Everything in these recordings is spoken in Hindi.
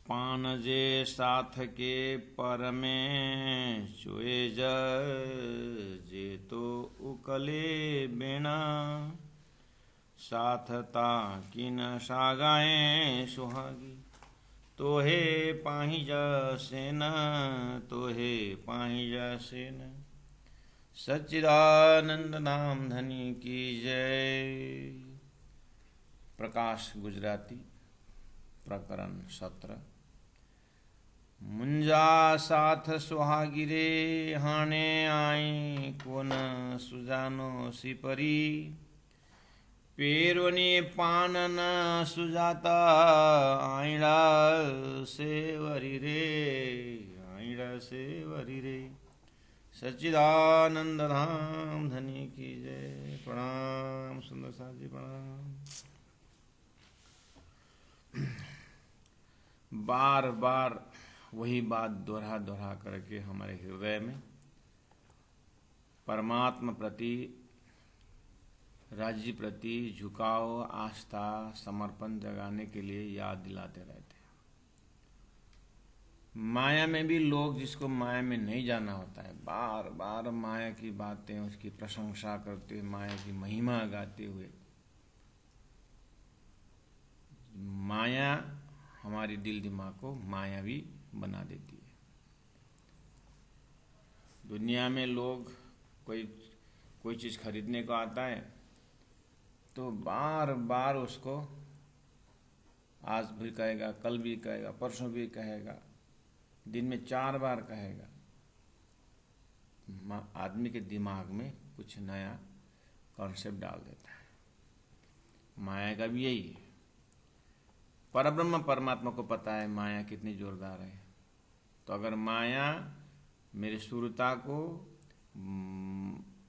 पानजे साथ के पर में चुए जे तो उकले बिना साथता किन सागाए सुहागी तोहे पाही सेन तोहे पाही सेन। सच्चिदानंद नाम धनी की जय। प्रकाश गुजराती प्रकरण 17। मुंजा साथ सुहागिरे हाणे आई कोन सुजानो सिपरी पेरोने पान न सुजाता आईड़ा से वरी रे आईड़ा से वरी रे। सच्चिदानंद धाम धनी की जय। प्रणाम सुंदर साहब जी प्रणाम। बार बार वही बात दोहरा दोहरा करके हमारे हृदय में परमात्मा प्रति राज्य प्रति झुकाव आस्था समर्पण जगाने के लिए याद दिलाते रहते हैं। माया में भी लोग जिसको माया में नहीं जाना होता है बार बार माया की बातें उसकी प्रशंसा करते माया की महिमा गाते हुए माया हमारी दिल दिमाग को मायावी बना देती है। दुनिया में लोग कोई चीज खरीदने को आता है तो बार बार उसको आज भी कहेगा कल भी कहेगा परसों भी कहेगा दिन में 4 बार कहेगा। आदमी के दिमाग में कुछ नया कॉन्सेप्ट डाल देता है। माया का भी यही है। परब्रह्म परमात्मा को पता है माया कितनी जोरदार है। तो अगर माया मेरी सुरता को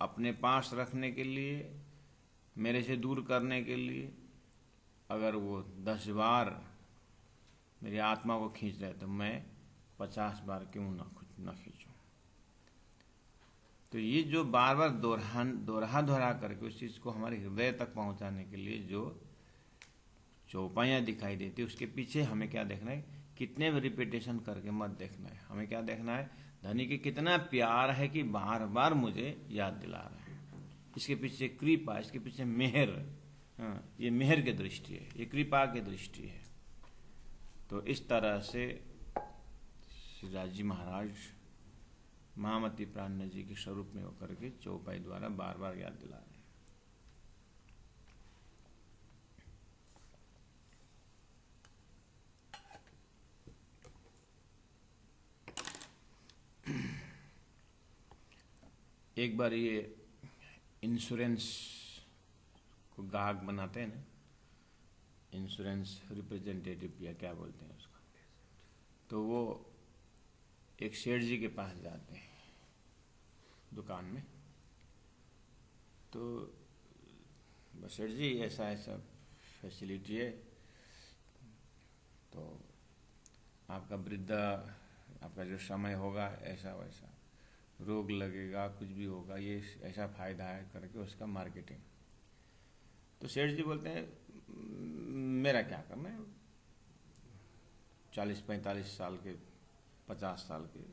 अपने पास रखने के लिए मेरे से दूर करने के लिए अगर वो 10 बार मेरी आत्मा को खींच रहे तो मैं 50 बार क्यों ना खींचूं। तो ये जो बार बार दोहरा करके उस चीज को हमारे हृदय तक पहुंचाने के लिए जो चौपाइयां दिखाई देती है उसके पीछे हमें क्या देखना है, कितने रिपीटेशन करके मत देखना है। हमें क्या देखना है, धनी की कितना प्यार है कि बार बार मुझे याद दिला रहा है। इसके पीछे कृपा, इसके पीछे मेहर, ये मेहर की दृष्टि है, ये कृपा की दृष्टि है। तो इस तरह से श्री राजी महाराज महामती प्राण जी के स्वरूप में होकर के चौपाई द्वारा बार बार याद दिला रहे हैं। एक बार ये इंश्योरेंस को ग्राहक बनाते हैं ना, इंश्योरेंस रिप्रेजेंटेटिव या क्या बोलते हैं उसको, तो वो एक सेठ जी के पास जाते हैं दुकान में। तो सेठ जी ऐसा ऐसा फैसिलिटी है, तो आपका वृद्धा आपका जो समय होगा ऐसा वैसा रोग लगेगा कुछ भी होगा ये ऐसा फायदा है करके उसका मार्केटिंग। तो सेठ जी बोलते हैं मेरा क्या करना है, 40-45 साल के 50 साल के,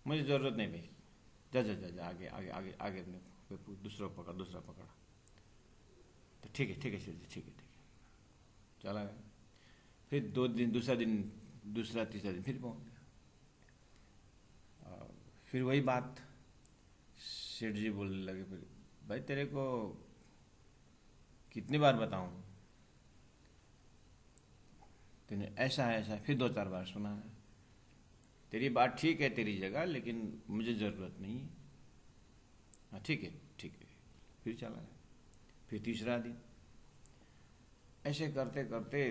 मुझे जरूरत नहीं भाई, जा जा जा, जा आगे आगे आगे आगे दूसरा पकड़ा। तो ठीक है सेठ जी ठीक है चला गया। फिर 2 दिन दूसरा तीसरा दिन फिर पहुंच गया। फिर वही बात सेठ जी बोलने लगे, फिर भाई तेरे को कितनी बार बताऊं, तूने ऐसा फिर 2-4 बार सुना है, तेरी बात ठीक है तेरी जगह लेकिन मुझे जरूरत नहीं है। हाँ ठीक है फिर चला गया। फिर तीसरा दिन ऐसे करते करते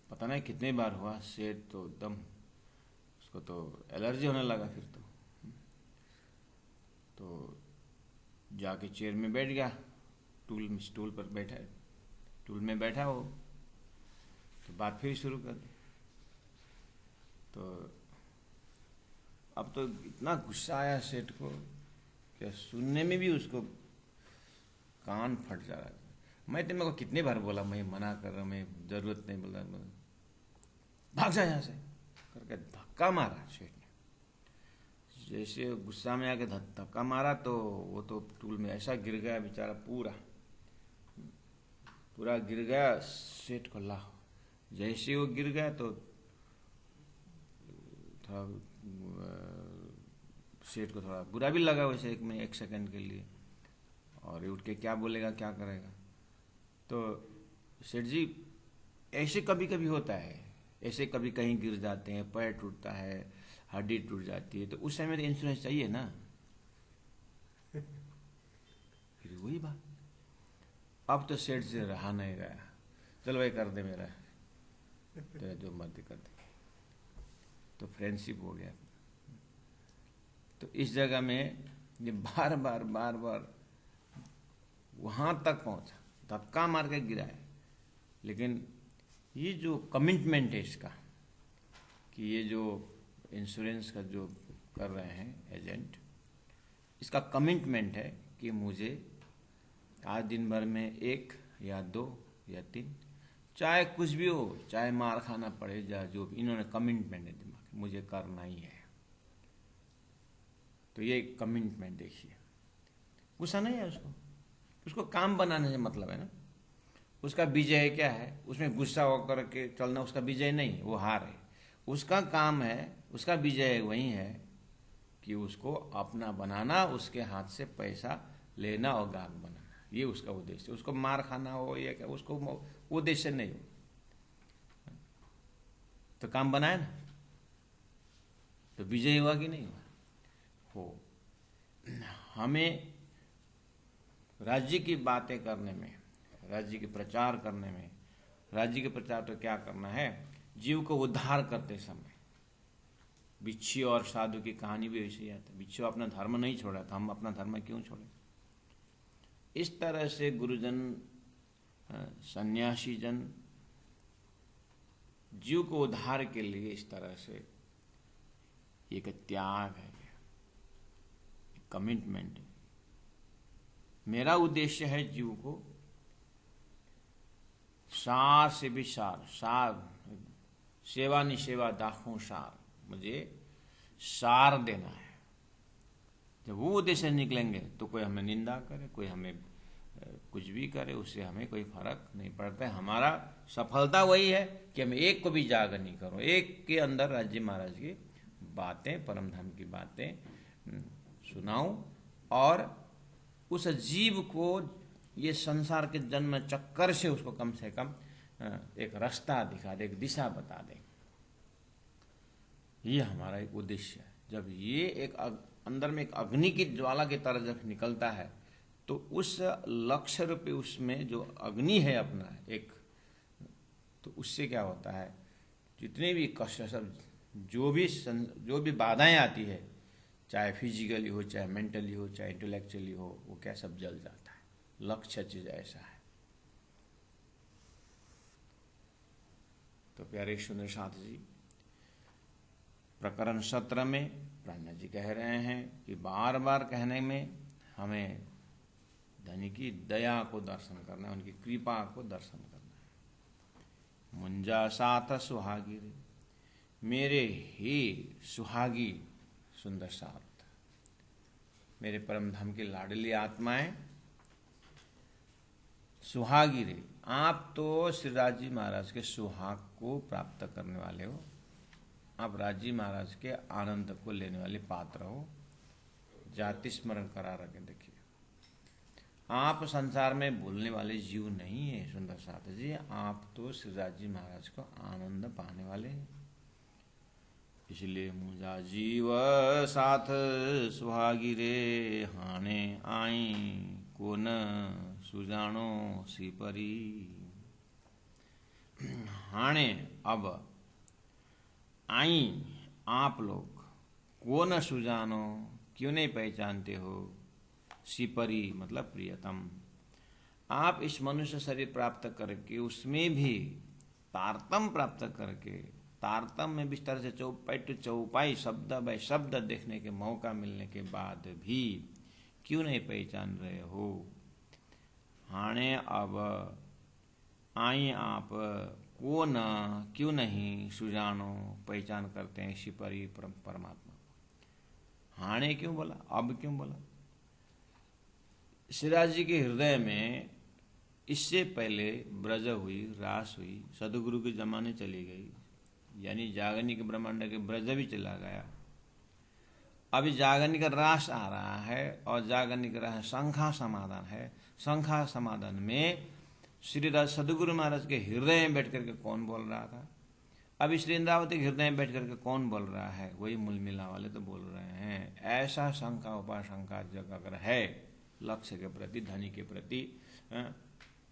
पता नहीं कितने बार हुआ, सेठ तो एकदम उसको तो एलर्जी होने लगा। फिर तो जाके चेयर में बैठ गया, स्टूल पर बैठा, टूल में बैठा वो, तो बात फिर शुरू कर दी। तो अब तो इतना गुस्सा आया सेठ को कि सुनने में भी उसको कान फट जा रहा है। मैं तेरे को कितने बार बोला, मैं मना कर रहा हूँ, मैं जरूरत नहीं बोल रहा, भाग जा यहाँ से करके धक्का मारा सेठ ने। जैसे गुस्सा में आके धक्का मारा तो वो तो टूल में ऐसा गिर गया बेचारा, पूरा गिर गया। सेठ को ला, जैसे वो गिर गया तो थोड़ा सेठ को थोड़ा बुरा भी लगा वैसे एक सेकंड के लिए, और उठ के क्या बोलेगा क्या करेगा। तो सेठ जी ऐसे कभी कभी होता है, ऐसे कभी कहीं गिर जाते हैं, पैर टूटता है, हड्डी टूट जाती है, तो उस समय तो इंश्योरेंस चाहिए ना। फिर वही बात, अब तो सेठ से रहा नहीं गया, चलो भाई कर दे मेरा, तेरा जो मर्जी कर दे। तो फ्रेंडशिप हो गया। तो इस जगह में ये बार बार वहां तक पहुंचा, धक्का मार के गिरा है, लेकिन ये जो कमिटमेंट है इसका, कि ये जो इंश्योरेंस का जो कर रहे हैं एजेंट, इसका कमिटमेंट है कि मुझे आज दिन भर में 1 या 2 या 3, चाहे कुछ भी हो, चाहे मार खाना पड़े, या जो भी, इन्होंने कमिटमेंट है दिमाग, मुझे करना ही है। तो ये कमिटमेंट देखिए, गुस्सा नहीं है उसको काम बनाने से मतलब है ना। उसका विजय क्या है, उसमें गुस्सा होकर के चलना उसका विजय नहीं, वो हार है। उसका काम है, उसका विजय वही है कि उसको अपना बनाना, उसके हाथ से पैसा लेना और गाहक बनाना, ये उसका उद्देश्य। उसको मार खाना हो या क्या, उसको उद्देश्य नहीं हो, तो काम बनाए ना, तो विजय हुआ कि नहीं हुआ हो। हमें राज्य की बातें करने में, राज्य के प्रचार करने में, राज्य के प्रचार तो क्या करना है, जीव को उद्धार करते समय। बिच्छू और साधु की कहानी भी वैसे ही आता है। बिच्छू अपना धर्म नहीं छोड़ा था, हम अपना धर्म क्यों छोड़े। इस तरह से गुरुजन, सन्यासी जन जीव को उद्धार के लिए इस तरह से एक त्याग है, कमिटमेंट है। मेरा उद्देश्य है जीव को सार से भी सार, सेवा निसेवा दाखों सार, मुझे सार देना है। जब वो उद्देश्य निकलेंगे तो कोई हमें निंदा करे, कोई हमें कुछ भी करे, उससे हमें कोई फर्क नहीं पड़ता है। हमारा सफलता वही है कि हम एक को भी जाग नहीं करो, एक के अंदर राज्य महाराज की बातें, परम धाम की बातें सुनाऊं, और उस जीव को ये संसार के जन्म चक्कर से उसको कम से कम एक रास्ता दिखा दे, एक दिशा बता दे। ये हमारा एक उद्देश्य है। जब ये एक अंदर में एक अग्नि की ज्वाला की तरह जब निकलता है, तो उस लक्ष्य रूपी उसमें जो अग्नि है अपना एक, तो उससे क्या होता है, जितने भी कष्ट सब, जो भी बाधाएं आती है, चाहे फिजिकली हो, चाहे मेंटली हो, चाहे इंटेलेक्चुअली हो, वो क्या सब जल जाता है। लक्ष्य चीज ऐसा है। तो प्यारे सुंदर साथ जी, प्रकरण 17 में प्राणा जी कह रहे हैं कि बार बार कहने में हमें धनी की दया को दर्शन करना है, उनकी कृपा को दर्शन करना है। मुंजा साथ सुहागी रे, मेरे ही सुहागी सुंदर साथ, मेरे परम धाम की लाडली आत्माएं, सुहागी रे, आप तो श्री राजी महाराज के सुहाग को प्राप्त करने वाले हो, आप राजी महाराज के आनंद को लेने वाले पात्र हो। जाति स्मरण करा रखे, देखिए आप संसार में भूलने वाले जीव नहीं है सुंदर साथ जी, आप तो श्री राजी महाराज को आनंद पाने वाले हैं। इसलिए मुझा जीव साथ सुहागी रे, हाने आई को न सुजानो सी परी। हाने अब आई आप लोग, को न सुजानो, क्यों नहीं पहचानते हो, सिपरी मतलब प्रियतम। आप इस मनुष्य शरीर प्राप्त करके उसमें भी तारतम प्राप्त करके, तारतम में विस्तार से चौपाई टू चौपाई, शब्द बाय शब्द देखने के मौका मिलने के बाद भी क्यों नहीं पहचान रहे हो। हाणे अब आई आप को न क्यों नहीं सुजानो पहचान करते हैं इसी परी परमात्मा। हाणे क्यों बोला, अब क्यों बोला? श्रीराज जी के हृदय में इससे पहले ब्रज हुई, रास हुई, सदगुरु के जमाने चली गई, यानी जागनिक ब्रह्मांड के ब्रज भी चला गया। अभी जागनिक रास आ रहा है और जागनिक रास शंखा समाधान है। शंखा समाधान में श्रीराज सदगुरु महाराज के हृदय में बैठ करके कौन बोल रहा था? अभी श्री इंद्रावती के हृदय में बैठ करके कौन बोल रहा है? वही मूल मिला वाले तो बोल रहे हैं। ऐसा शंका उपाशंका जग अगर है लक्ष्य के प्रति, धनी के प्रति,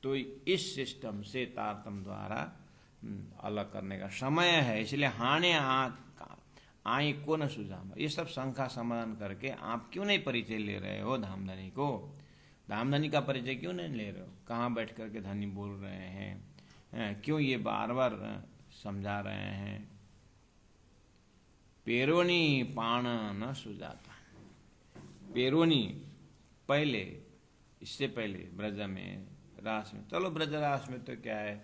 तो इस सिस्टम से तारतम द्वारा अलग करने का समय है। इसलिए हाने आई को न सुझाम, ये सब शंका समाधान करके आप क्यों नहीं परिचय ले रहे हो धामधनी को? धामधनी का परिचय क्यों नहीं ले रहे हो? कहाँ बैठ करके धनी बोल रहे हैं? क्यों ये बार बार समझा रहे हैं? पेरोनी पाण न सुजाता। पेरोनी पहले, इससे पहले ब्रज में, रास में, चलो ब्रज रास में तो क्या है,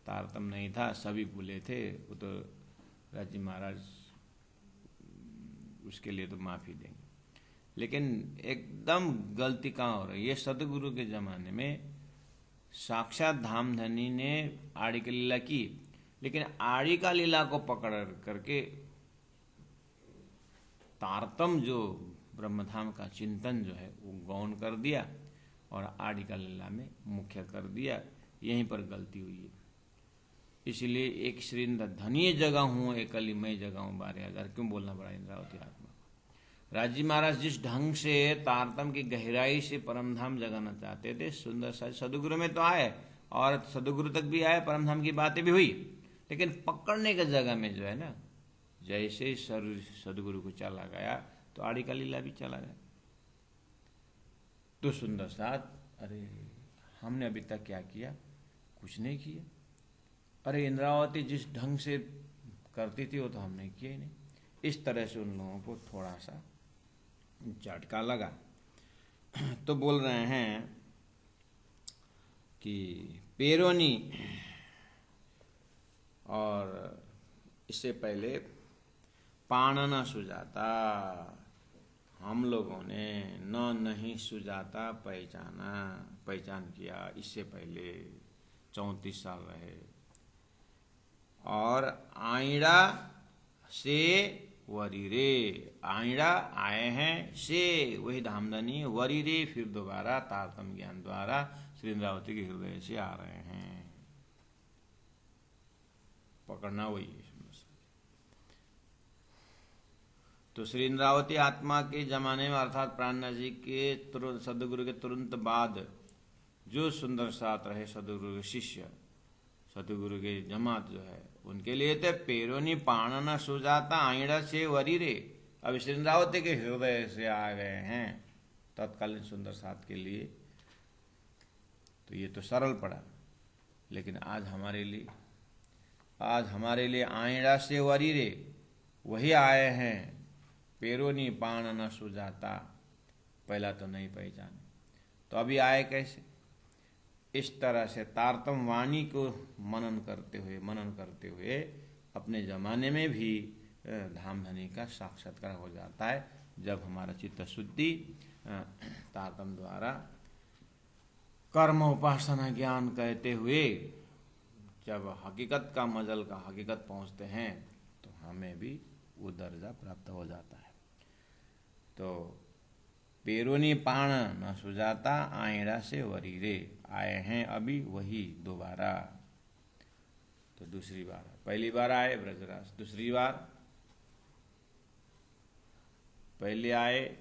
तारतम नहीं था, सभी भूले थे, वो तो राजी महाराज उसके लिए तो माफी देंगे। लेकिन एकदम गलती कहाँ हो रही है? सदगुरु के जमाने में साक्षात धामधनी ने आड़ी की लीला की, लेकिन आड़ी का लीला को पकड़ करके तारतम जो ब्रह्मधाम का चिंतन जो है वो गौण कर दिया और आड़ी का लीला में मुख्य कर दिया। यहीं पर गलती हुई है। इसलिए एक श्री धनी जगह हूँ, एकली मैं जगह हूँ 12,000 क्यों बोलना पड़ा इंद्रावती आत्मा? राजी महाराज जिस ढंग से तारतम की गहराई से परमधाम जगाना चाहते थे, सुंदर सा सदगुरु में तो आए और सदगुरु तक भी आए, परमधाम की बातें भी हुई, लेकिन पकड़ने का जगह में जो है ना, जैसे सदगुरु को चला गया तो आड़ी का लीला भी चला गया। तो सुंदर साथ, अरे हमने अभी तक क्या किया? कुछ नहीं किया। अरे इंद्रावती जिस ढंग से करती थी वो तो हमने किया ही नहीं। इस तरह से उन लोगों को थोड़ा सा झटका लगा। तो बोल रहे हैं कि पेरोनी, और इससे पहले पाणना सुजाता, हम लोगों ने नहीं सुजाता पहचान किया। इससे पहले 34 साल रहे। और आइड़ा से वरीरे, आइड़ा आए हैं, से वही धामधनी, वरीरे फिर दोबारा तारतम ज्ञान द्वारा श्री इंद्रावती के हृदय से आ रहे हैं। पकड़ना वही है। तो श्री इंद्रावती आत्मा के जमाने में अर्थात प्राणनाथ जी के तुरंत, सदगुरु के तुरंत बाद जो सुंदर साथ रहे सदगुरु के शिष्य, सदगुरु के जमात जो है, उनके लिए तो पेरोनी पाणना सुजाता आइड़ा से वरीरे, अब श्री इंद्रावती के हृदय से आ गए हैं तत्कालीन सुंदर साथ के लिए। तो ये तो सरल पड़ा, लेकिन आज हमारे लिए आइड़ा से वरीरे वही आए हैं। पेरोनी पाणना सुजाता, पहला तो नहीं पहचाने, तो अभी आए कैसे? इस तरह से तारतम वाणी को मनन करते हुए अपने जमाने में भी धामधनी का साक्षात्कार हो जाता है, जब हमारा चित्त शुद्धि तारतम द्वारा कर्म उपासना ज्ञान कहते हुए जब हकीकत का मजल का हकीकत पहुंचते हैं तो हमें भी वो दर्जा प्राप्त हो जाता है। तो पेरोनी पाण न सुजाता आइड़ा से वरीरे, आए हैं अभी वही दोबारा। तो दूसरी बार, पहली बार आए ब्रजराज, दूसरी बार पहले आए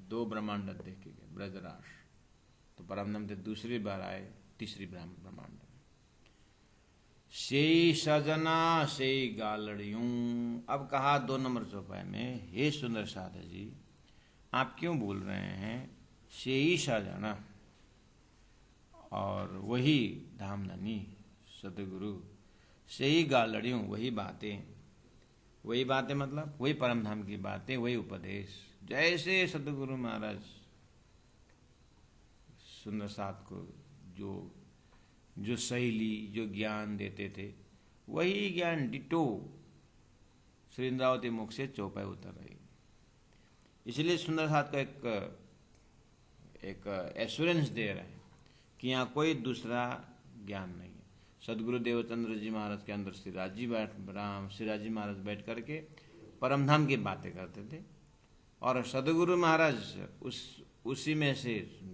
2 ब्रह्मांड देखेंगे ब्रजराज, तो परमधाम से दूसरी बार आए तीसरी ब्रह्मांड। सेई सजना सेई गालड़ियों, अब कहा 2 नंबर चौपाई में, हे सुंदर साधु जी आप क्यों बोल रहे हैं सेई सजना, और वही धामधनी सदगुरु, सेई गालड़ियों वही बातें मतलब वही परमधाम की बातें, वही उपदेश। जैसे सदगुरु महाराज सुंदर साथ को जो जो शैली, जो ज्ञान देते थे, वही ज्ञान डिटो श्री इंद्रावती मुख से चौपाई उतर रही। इसलिए सुंदर साथ का एक एश्योरेंस दे रहे हैं कि यहाँ कोई दूसरा ज्ञान नहीं है। सदगुरु देवचंद्र जी महाराज के अंदर श्रीराज जी महाराज बैठ करके परमधाम की बातें करते थे, और सदगुरु महाराज उसी में से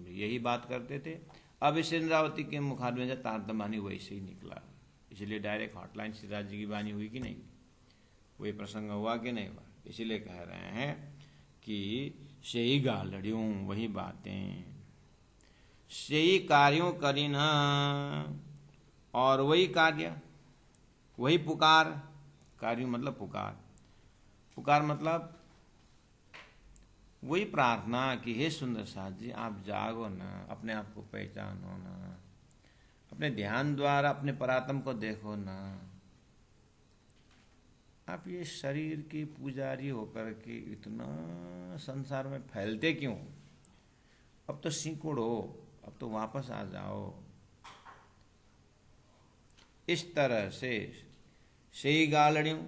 यही बात करते थे। अब इस इंद्रावती के मुखार में तारतम्य वैसे ही निकला, इसलिए डायरेक्ट हॉटलाइन श्रीराज जी की वाणी हुई कि नहीं, वही प्रसंग हुआ कि नहीं हुआ। इसीलिए कह रहे हैं कि सही गालड़ियों वही बातें, सही कार्यों करी न, और वही कार्य, वही पुकार। कार्य मतलब पुकार, पुकार मतलब वही प्रार्थना कि हे सुंदर साथ जी आप जागो ना, अपने आप को पहचानो ना, अपने ध्यान द्वारा अपने परात्म को देखो ना। आप ये शरीर की पुजारी होकर के इतना संसार में फैलते क्यों? अब तो सिकुड़ो, अब तो वापस आ जाओ। इस तरह से सही गालड़ियों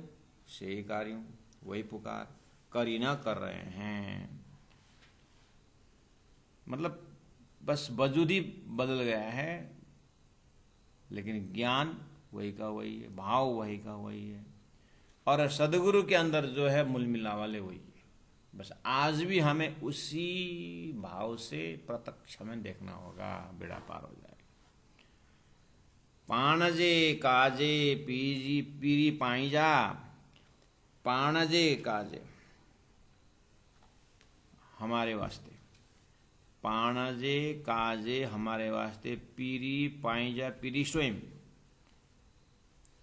सही कार्यों वही पुकार करी ना कर रहे हैं, मतलब बस वजूद ही बदल गया है, लेकिन ज्ञान वही का वही है, भाव वही का वही है, और सदगुरु के अंदर जो है मूल मिला वाले वही है। बस आज भी हमें उसी भाव से प्रत्यक्ष में देखना होगा, बेड़ा पार हो जाए। पाणजे काजे पीजी पीरी पाईजा, पाणजे काजे हमारे वास्ते, पाणजे काजे हमारे वास्ते, पीरी पाईजा पीरी स्वयं,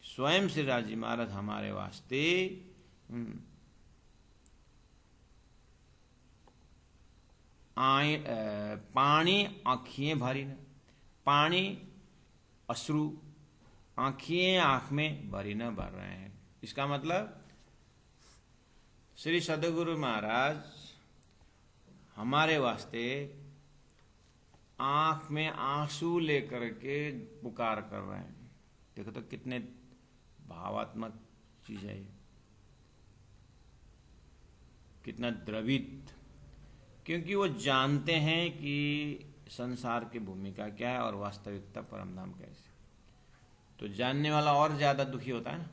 स्वयं श्री राज जी महाराज हमारे वास्ते पानी आँखियाँ भरी न, पानी अश्रु आँखियाँ आँख में भरी न भर रहे हैं। इसका मतलब श्री सदगुरु महाराज हमारे वास्ते आँख में आंसू लेकर के पुकार कर रहे हैं। देखो तो कितने भावात्मक चीज है, कितना द्रवित, क्योंकि वो जानते हैं कि संसार की भूमिका क्या है और वास्तविकता परमधाम कैसे। तो जानने वाला और ज्यादा दुखी होता है ना।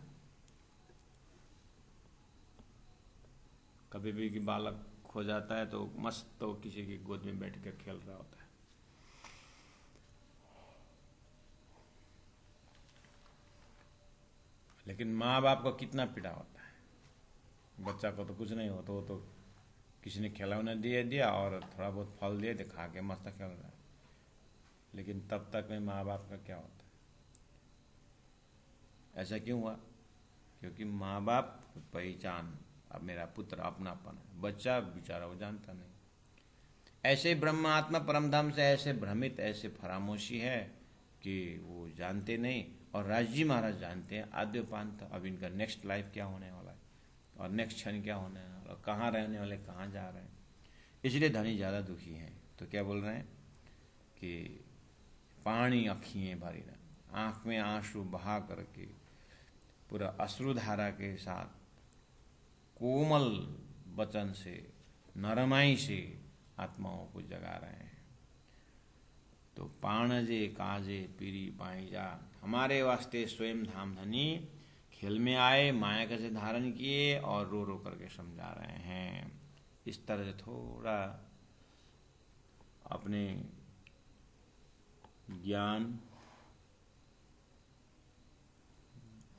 कभी भी कि बालक खो जाता है तो मस्त तो किसी की गोद में बैठ कर खेल रहा होता है, लेकिन माँ बाप को कितना पीड़ा होता है। बच्चा को तो कुछ नहीं होता, वो तो किसी ने खिलौना दिया और थोड़ा बहुत फल दिए तो खा के मस्त खेल रहा है, लेकिन तब तक में माँ बाप का क्या होता है। ऐसा क्यों हुआ? क्योंकि माँ बाप पहचान, अब मेरा पुत्र अपनापन है, बच्चा बेचारा वो जानता नहीं। ऐसे ब्रह्म आत्मा परमधाम से ऐसे भ्रमित, ऐसे फरामोशी है कि वो जानते नहीं, और राज जी महाराज जानते हैं आद्योपांत। अब इनका नेक्स्ट लाइफ क्या होने वाला है और नेक्स्ट क्षण क्या होने वाला, और कहाँ रहने वाले, कहाँ जा रहे हैं। इसलिए धनी ज़्यादा दुखी हैं। तो क्या बोल रहे हैं कि पानी अखियाँ भरी ना, आँख में आंसू बहा करके पूरा अश्रुधारा के साथ कोमल वचन से, नरमाई से आत्माओं को जगा रहे हैं। तो पाणजे काजे पीरी पाईजा, हमारे वास्ते स्वयं धाम धनी खेल में आए, माया का से धारण किए और रो रो करके समझा रहे हैं। इस तरह से थोड़ा अपने ज्ञान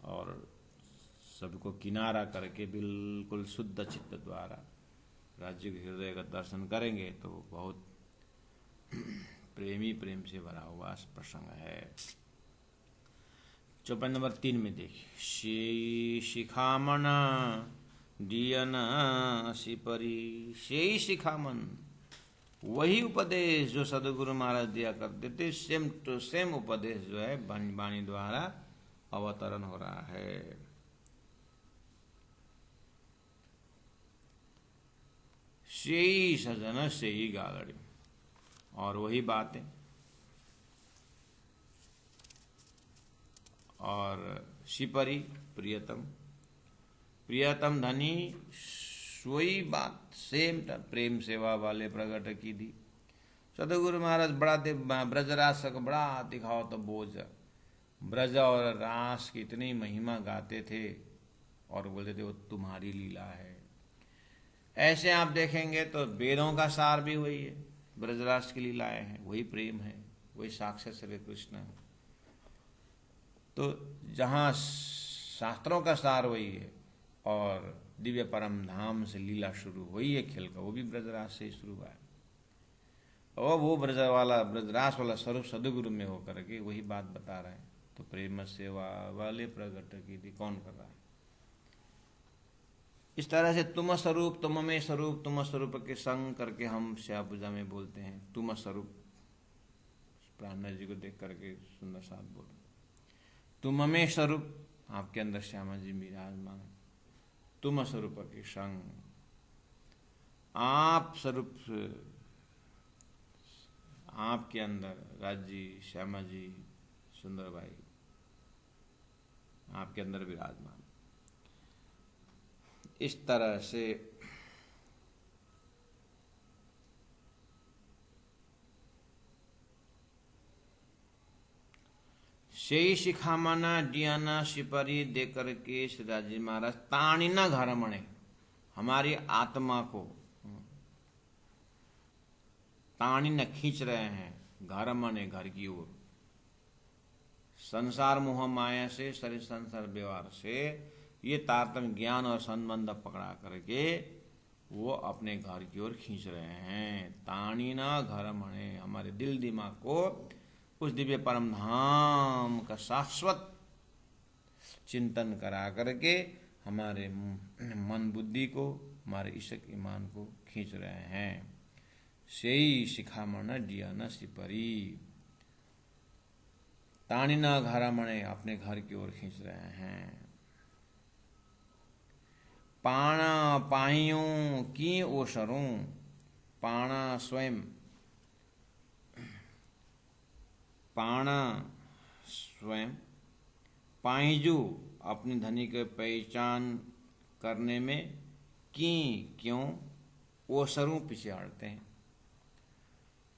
और सबको किनारा करके बिल्कुल शुद्ध चित्त द्वारा राज्य के हृदय का दर्शन करेंगे तो बहुत प्रेम से भरा हुआ प्रसंग है। चौपाई नंबर 3 में देखिए, शिखामन डियन सिपरी, शेई शिखामन, वही उपदेश जो सदगुरु महाराज दिया करते थे, सेम टू सेम उपदेश जो है वाणी द्वारा अवतरण हो रहा है। शेई सजन शेई गालड़ी, और वही बातें और शिपरी प्रियतम, प्रियतम धनी वही बात सेम प्रेम सेवा वाले प्रकट की थी। सतगुरु महाराज बड़ा ब्रजरास का बड़ा दिखाओ तो बोझ, ब्रज और रास की इतनी महिमा गाते थे और बोलते थे वो तुम्हारी लीला है। ऐसे आप देखेंगे तो वेदों का सार भी वही है, ब्रजरास की लीलाएं हैं, वही प्रेम है, वही साक्षात श्री कृष्ण है। तो जहाँ शास्त्रों का सार वही है और दिव्य परम धाम से लीला शुरू हुई है खेल का, वो भी ब्रजरास से ही शुरू हुआ है। और वो ब्रजरास वाला स्वरूप सदगुरु में होकर के वही बात बता रहे हैं। तो प्रेम सेवा वाले प्रकट की थी, कौन कर रहा है? इस तरह से तुम स्वरूप तुम में स्वरूप तुम स्वरूप के संग करके हम श्याम पूजा में बोलते हैं तुम स्वरूप। प्राणनाथ जी को देख करके सुंदर साथ बोल, तुम में स्वरूप, आपके अंदर श्यामा जी विराजमान है, तुम स्वरूप के संग, आप स्वरूप आपके अंदर राज जी, श्यामा जी, सुंदर भाई आपके अंदर विराजमान। इस तरह से शेई शिखामना डियाना शिपरी दे करके श्री राजी महाराज ताणी न घर मणे, हमारी आत्मा को ताणी न खींच रहे हैं, घर मने घर की ओर, संसार मोह माया से, शरीर संसार व्यवहार से ये तारतम्य ज्ञान और संबंध पकड़ा करके वो अपने घर की ओर खींच रहे हैं। ताणी ना घर मणे, हमारे दिल दिमाग को उस दिव्य परम धाम का शाश्वत चिंतन करा करके हमारे मन बुद्धि को, हमारे ईशक ईमान को खींच रहे हैं। सेई शिखामण डियाना सिपरी, ताणिना घरा मणे, अपने घर की ओर खींच रहे हैं। पाणा पाइयों की ओसरों, पाणा स्वयं, पाणा स्वयं, पाइजू अपनी धनी की पहचान करने में, की क्यों ओसरों पीछे हटते हैं।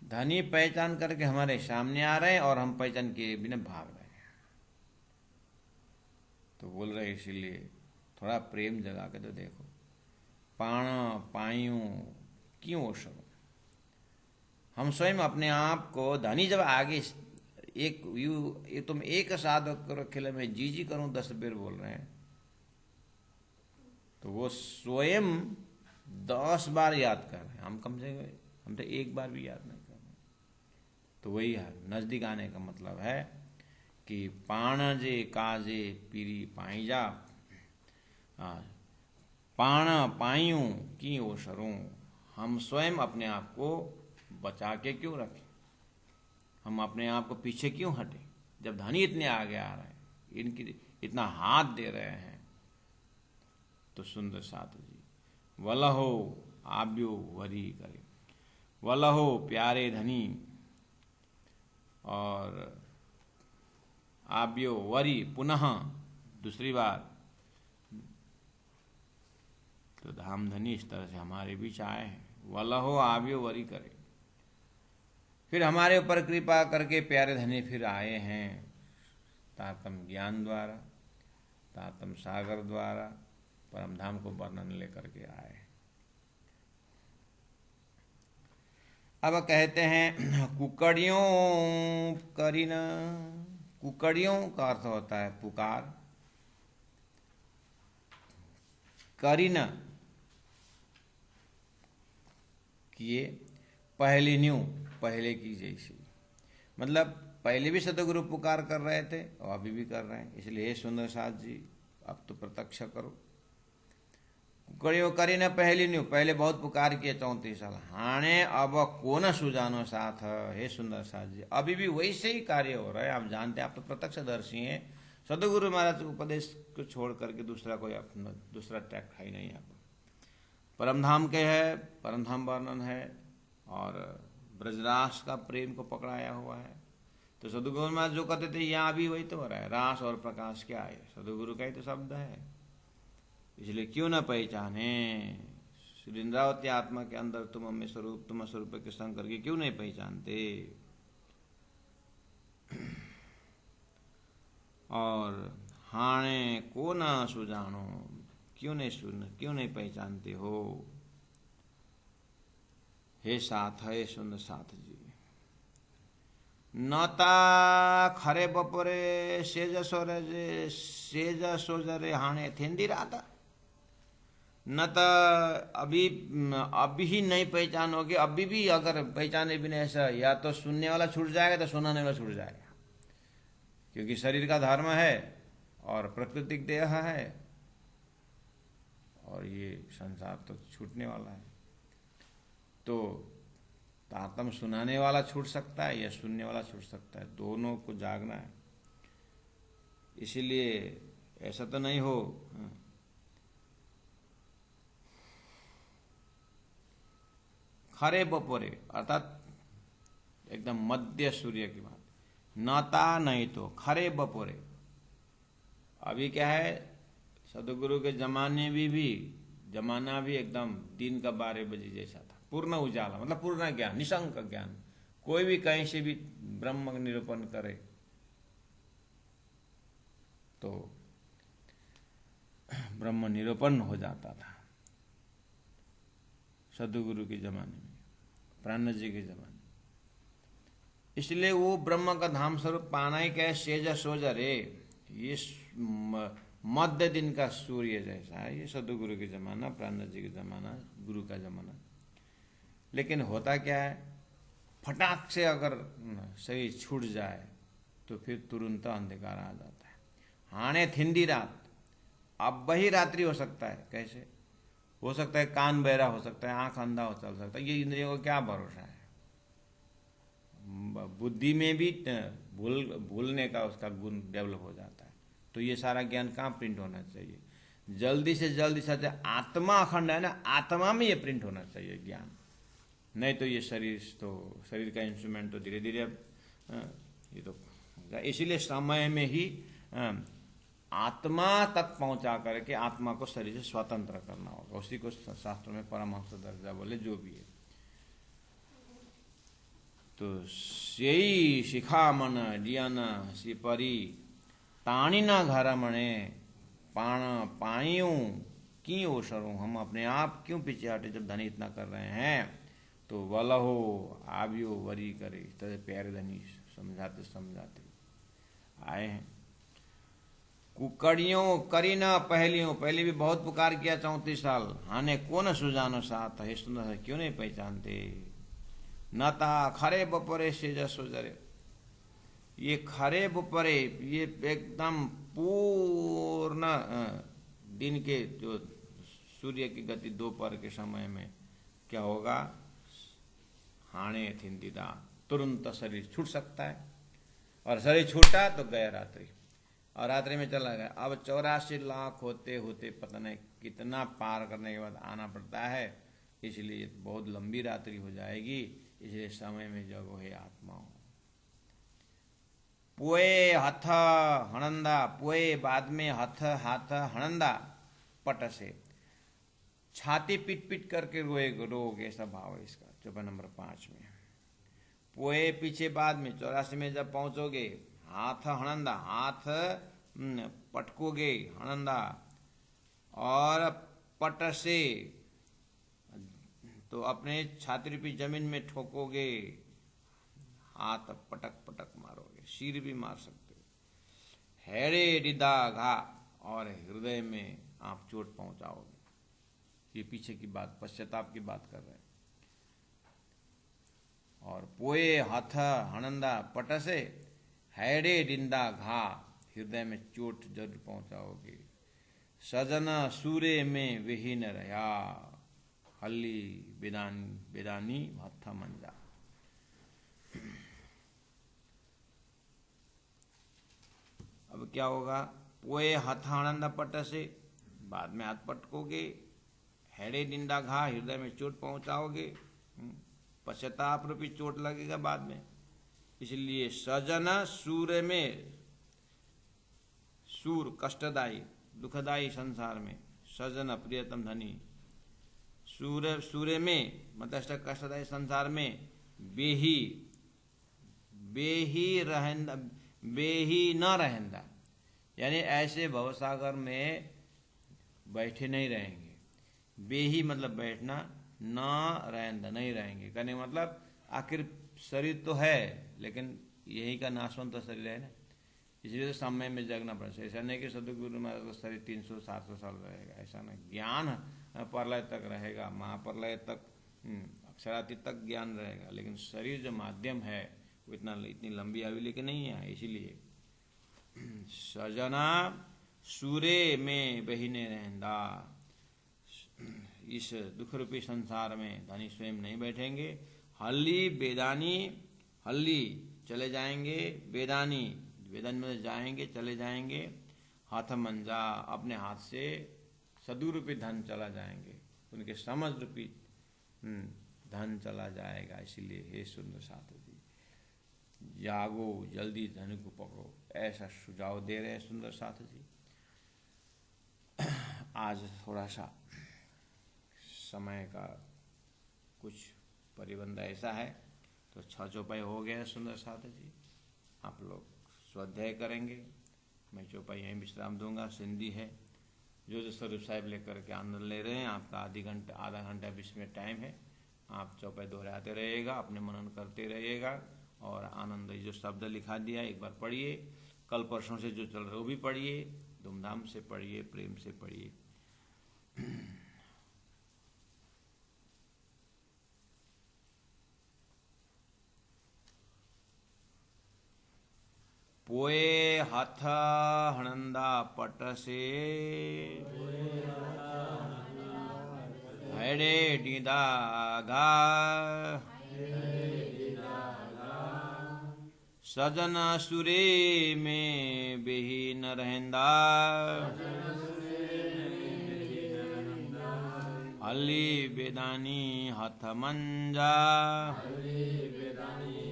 धनी पहचान करके हमारे सामने आ रहे हैं और हम पहचान के बिना भाग रहे हैं। तो बोल रहे इसीलिए थोड़ा प्रेम जगा के तो देखो, पाणा पाइयों क्यों ओसरों, हम स्वयं अपने आप को धनी जब आगे एक तुम एक साध करो खेल में जी जी करूं 10 बेर बोल रहे हैं, तो वो स्वयं 10 बार याद कर रहे हैं, हम कम से कम हम तो एक बार भी याद नहीं कर रहे। तो वही है नजदीक आने का मतलब है कि पाणजे काजे पीरी पाईजा, पाणा पाइयों की ओसरों, हम स्वयं अपने आप को बचा के क्यों रखें, हम अपने आप को पीछे क्यों हटे, जब धनी इतने आगे आ रहे हैं, इनकी इतना हाथ दे रहे हैं। तो सुंदर साथ जी, वलहो आब्यो वरी करे, वलहो प्यारे धनी और आब्यो वरी पुनः दूसरी बार, तो धाम धनी इस तरह से हमारे बीच आए हैं, वलहो आब्यो वरी करे, फिर हमारे ऊपर कृपा करके प्यारे धनी फिर आए हैं तारतम ज्ञान द्वारा, तारतम सागर द्वारा परम धाम को वर्णन लेकर के आए। अब कहते हैं कुकड़ियों करीन, कुकड़ियों का अर्थ होता है पुकार, करीन किए, पहले न्यू पहले की जैसी, मतलब पहले भी सतगुरु पुकार कर रहे थे और अभी भी कर रहे हैं, इसलिए सुंदर साथ जी अब तो प्रत्यक्ष करो। कुकड़ियों करी न पहली न्यू, पहले बहुत पुकार किए 34 साल, हाणे अब कोन सुजानो साथ, हे सुंदर साथ जी अभी भी वैसे ही कार्य हो रहा है। आप जानते हैं, आप तो प्रत्यक्षदर्शी हैं, सदगुरु महाराज के उपदेश को छोड़ करके दूसरा कोई अपना दूसरा ट्रैक है ही नहीं। आप परमधाम के है, परमधाम वर्णन है और ब्रजरास का प्रेम को पकड़ाया हुआ है, तो सदगुरु महाराज जो कहते थे यहाँ भी वही तो हो रहा है। रास और प्रकाश क्या है? सदगुरु का ही तो शब्द है। इसलिए क्यों न पहचाने? श्री इंद्रावती आत्मा के अंदर तुम हमें स्वरूप, तुम स्वरूप के संग करके क्यों नहीं पहचानते? और हाणे को न सुजानो, क्यों नहीं पहचानते हो? हे साथ, हे सुंदर साथ जी, नता खरे बपोरे सेज सोजरे हाणे थेंदी राता। न तो अभी ही नहीं पहचानोगे, अभी भी अगर पहचाने भी नहीं, ऐसा या तो सुनने वाला छूट जाएगा तो सुनाने वाला छूट जाएगा, क्योंकि शरीर का धर्म है और प्राकृतिक देह है और ये संसार तो छूटने वाला है। तो आत्म सुनाने वाला छूट सकता है या सुनने वाला छूट सकता है, दोनों को जागना है। इसीलिए ऐसा तो नहीं हो खरे बपोरे, अर्थात एकदम मध्य सूर्य की बात, नाता नहीं तो खरे बपोरे। अभी क्या है, सदगुरु के जमाने भी जमाना भी एकदम दिन का 12 बजे जैसा था, पूर्ण उजाला, मतलब पूर्ण ज्ञान, निशंक ज्ञान। कोई भी कहीं से भी ब्रह्म निरूपण करे तो ब्रह्म निरूपण हो जाता था सदगुरु के जमाने में, प्राण जी के जमाने। इसलिए वो ब्रह्म का धाम स्वरूप पाना ही क्या है, सेज सोज रे, ये मध्य दिन का सूर्य जैसा है ये सदगुरु के जमाना, प्राण जी के जमाना, गुरु का जमाना। लेकिन होता क्या है, फटाक से अगर शरीर छूट जाए तो फिर तुरंत अंधकार आ जाता है। हाणे थिंदी रात, अब वही रात्रि हो सकता है। कैसे हो सकता है? कान बहरा हो सकता है, आंख अंधा हो चल सकता है, ये इंद्रियों का क्या भरोसा है। बुद्धि में भी भूलने का उसका गुण डेवलप हो जाता है। तो ये सारा ज्ञान कहाँ प्रिंट होना चाहिए? जल्दी से जल्दी सच, आत्मा अखंड है ना, आत्मा में ये प्रिंट होना चाहिए ज्ञान। नहीं तो ये शरीर का इंस्ट्रूमेंट तो धीरे धीरे ये तो, इसीलिए समय में ही आत्मा तक पहुंचा करके आत्मा को शरीर से स्वतंत्र करना होगा। उसी को शास्त्रों में परमहंस दर्जा बोले, जो भी है। तो यही शिखा मन डियन सिपरी ताणी ना घर मणे पाण पाइयों की ओसरों। हम अपने आप क्यों पीछे हटे जब धनी इतना कर रहे हैं? तो वलहो आवियो वरी करे, इस तरह प्यारे धनी समझाते समझाते आए हैं। कुकड़ियों करी ना पहलियों, पहले भी बहुत पुकार किया 34 साल, हाने कौन सुजानो साथ, हे सुंदर क्यों नहीं पहचानते? नता खरे बपरे से जसोजरे, ये खरे बपरे, ये एकदम पूर्ण दिन के जो सूर्य की गति दोपहर के समय में क्या होगा, हाणे थिंदिदा, तुरंत शरीर छूट सकता है। और शरीर छूटा तो गया रात्रि, और रात्रि में चला गया। अब 84 लाख होते होते पता नहीं कितना पार करने के बाद आना पड़ता है, इसलिए बहुत लंबी रात्रि हो जाएगी। इसलिए समय में जगो है आत्माओं। पोए हथ हणंदा, पोए बाद में हथ हाथ हणंदा पट से, छाती पीट पीट करके रोग, ऐसा भाव है इसका। चौपा नंबर 5 में पोए पीछे बाद में 84 में जब पहुंचोगे, हाथ हणंदा, हाथ पटकोगे हणंदा, और पट से तो अपने छाती रूपी जमीन में ठोकोगे, हाथ पटक पटक मारोगे, सिर भी मार सकते हो। हैड़े डिदा घा, और हृदय में आप चोट पहुंचाओगे। ये पीछे की बात, पश्चाताप की बात कर रहे हैं। और पोए हथ हणंदा पट से, हैड़े डिंदा घा, हृदय में चोट जरूर पहुंचाओगे। सजन सूर्य में विहीन रहा, हल्ली बेदानी हथा मंजा। अब क्या होगा? पोए हथ हणंदा पट से, बाद में हाथ पटकोगे, हैड़े डिंडा घा, हृदय में चोट पहुंचाओगे, पश्चाताप रूपी चोट लगेगा बाद में। इसलिए सजन सूर्य में, सूर कष्टदायी दुखदायी संसार में, सजन प्रियतम धनी, सूर्य सूर्य में मतलब कष्टदायी संसार में, बेही बेही रहंदा, बेही न रहंदा, यानी ऐसे भवसागर में बैठे नहीं रहेंगे। बेही मतलब बैठना, न रहंदा नहीं रहेंगे, कहने का मतलब आखिर शरीर तो है लेकिन यही का नाशवंत तो शरीर है ना, इसलिए तो समय में जगना पड़ता है। ऐसा नहीं कि सदगुरु महाराज का शरीर 300-400 साल रहेगा, ऐसा नहीं। ज्ञान प्रलय तक रहेगा, महाप्रलय तक, अक्षरातीत तक ज्ञान रहेगा, लेकिन शरीर जो माध्यम है वो इतनी लंबी आयु लेके नहीं है। इसीलिए सजना सूर्य में बहिने रहंदा, इस दुख रूपी संसार में धनी स्वयं नहीं बैठेंगे। हल्ली बेदानी, हल्ली चले जाएंगे, बेदानी वेदन में जाएंगे, चले जाएंगे। हाथ मंजा अपने हाथ से सदुरूपी धन चला जाएंगे, उनके समझ रूपी धन चला जाएगा। इसीलिए हे सुंदर साधु जी, जागो जल्दी धन को पकड़ो, ऐसा सुझाव दे रहे हैं सुंदर साधु जी। आज थोड़ा सा समय का कुछ परिबंध ऐसा है, तो 6 चौपाई हो गया सुंदर साधु जी। आप लोग स्वाध्याय करेंगे, मैं चौपाई यहीं विश्राम दूंगा। सिंधी है, जो स्वरूप साहिब लेकर के आनंद ले रहे हैं, आपका आधा घंटा 20 मिनट टाइम है। आप चौपाई दोहराते रहिएगा, अपने मनन करते रहिएगा, और आनंद जो शब्द लिखा दिया एक बार पढ़िए। कल परसों से जो चल रहा है वो भी पढ़िए, धूमधाम से पढ़िए, प्रेम से पढ़िए। पोए हथ हणंदा पट से, हेडे डीदा घा, सजन सुरे में बेही न रहंदा, हल्ली बेदानी हथ मंजा, हल्ली बेदानी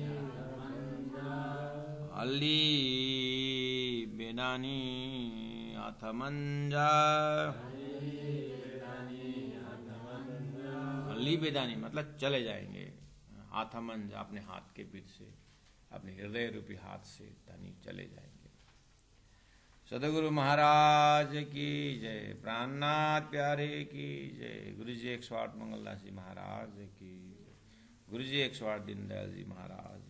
हथ मंजा। हल्ली बेदानी मतलब चले जाएंगे, हाथ मंजा अपने हाथ के पीठ से, अपने हृदय रूपी हाथ से धनी चले जाएंगे। सदगुरु महाराज की जय, प्राणनाथ प्यारे की जय, गुरु जी 108 मंगलदास जी महाराज की, गुरु जी 108 दीनदयाल जी महाराज